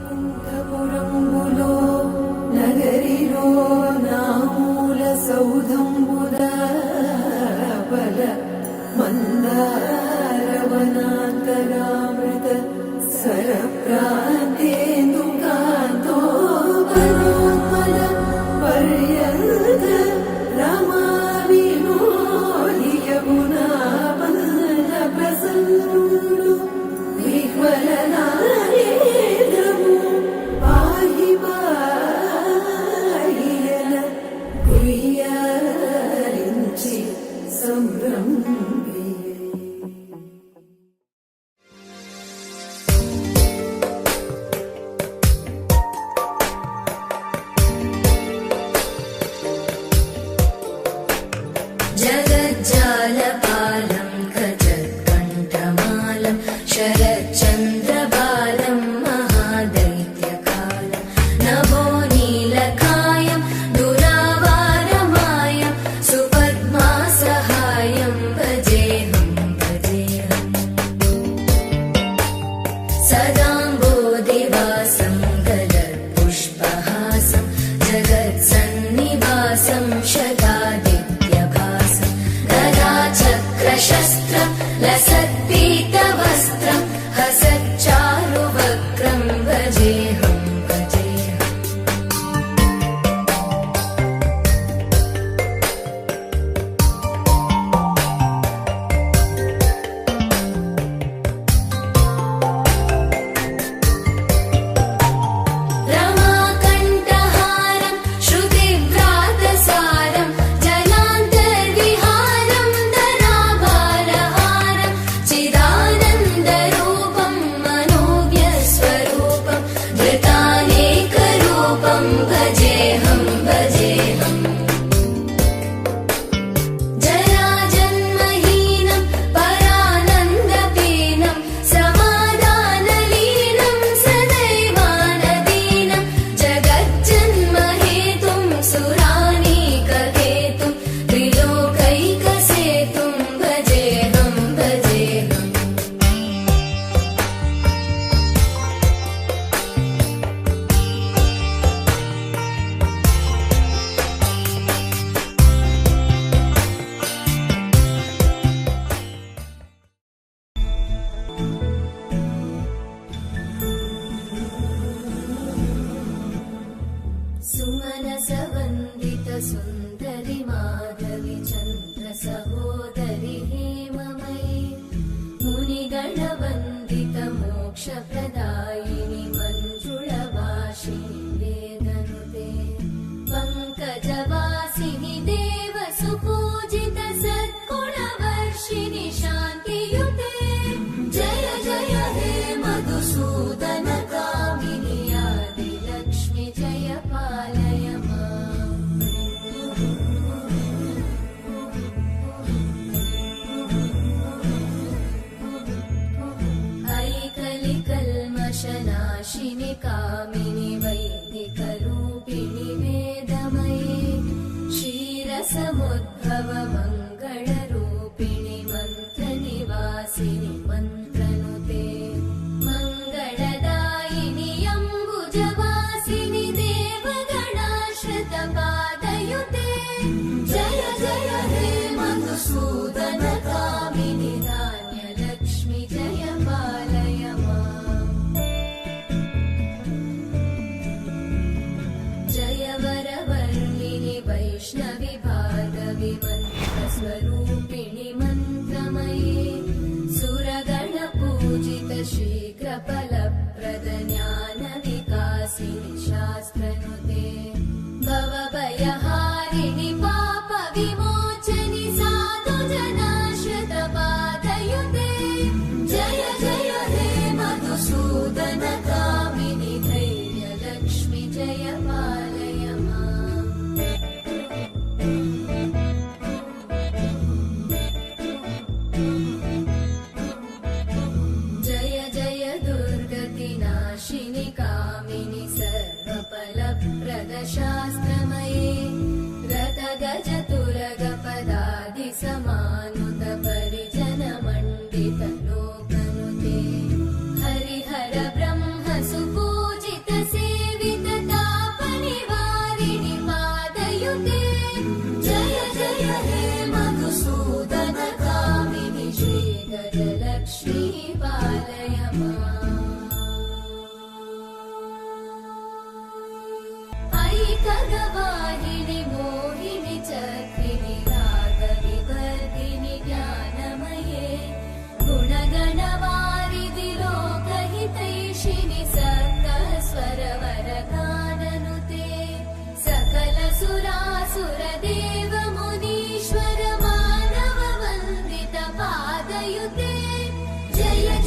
వైకుంఠపురంబులో నగరిలో నామూల సౌధంబుద బల మందారవనాంతరామృత సరప్రాంతేందుకాంతో బలోత్పల పర్యంత రమా వినోదియమునా బల ప్రసన్నుడు విహ్వలనారేంద్రము పాహి పాహియన గుయ్యారించి సంభ్రమియే. जगज्जालपालं खजत्कण्ठमालं शरच्चन्द्रबालं महादैत्यकालं नभो नीलकायं दुरावारमायं सुपद्मासहायं भजेऽहं भजेऽहम् सदाम्बोधिवासं गलत्पुष्पहासं जगत्सन्निवासं शतादित्यभासं गदाचक्रशस्त्रं लसत्पीतवस्त्रं हसच्चारुवक्त्रं भजेऽहं भजेऽहम् रमाकण्ठहारं श्रुतिव्रातसारं जलान्तर्विहारं धराभारहारं चिदानन्दरूपं मनोव्यस्वरूपं धृतानेकरूपं भजेऽहं भजेऽहम् जराजन्महीनं परानन्दपीनं समाधानलीनं सदैवानदीनं जगज्जन्महेतुं सुरानीकहेतुं त्रिलोकैकसेतुं भजेऽहं भजेऽहम् सुमनसवन्दित सुन्दरि माधवि चन्द्र सहोदरि हेममयि मुनिगणवन्दित मोक्षप्रदायिनि मञ्जुळवासिनि वेदनुते पङ्कजवासिनि देवसुपूजित सद्गुणवर्षिणि शान्तियुते जय जय हे मधुसूदन कामिनि आदिलक्ष्मि जय पालय माम् ऐकलिकल्मषनाशिनि कामिनि वैदिकरूपिणि वेदमये क्षीरसमुद्भव मङ्गलरूपिणि मन्त्रनिवासिनि मन्त्रनुते मङ्गलदायिनि अम्बुजवासिनि देवगणाश्रितपादयुते जय जय हे मधुसूदन कामिनि धान्यलक्ष्मि जय पालय माम्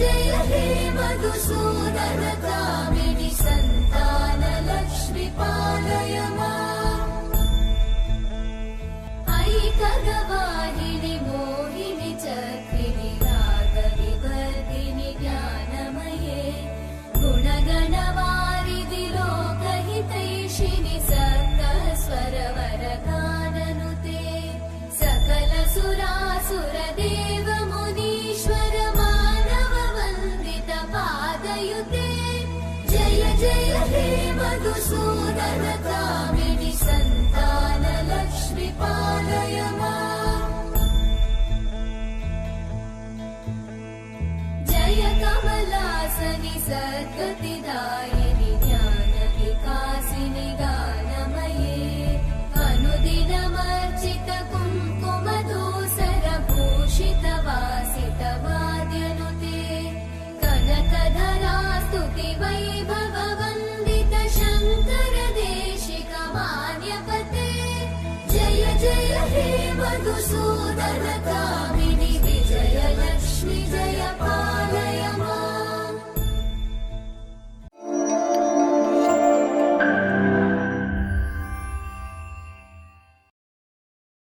जय हे मधुसूदन कामिनि सन्तान लक्ष्मी पालय माम् ऐकगवाहिनि मोहिनि चक्रिणि रागविवर्धिनि ज्ञानमये गुणगणवारिधि लोकहितैषिणि सप्तस्वरवरगाननुते सकल सुरासुरदेव मुनीश्वर मानव वन्दित पादयुते जय जय हे मधुसूदन कामिनि सन्तान लक्ष्मी पालय माम् जय कमलासनि सद्गतिदायिनि ज्ञानविकासिनि गानमये अनुदिनमर्चित कुङ्कुमधूसरभूषित वासित वाद्यनुते कनकधरा स्तुति वैभव वन्दित शङ्कर देशिक मान्यपते जय जय हे मधुसूदन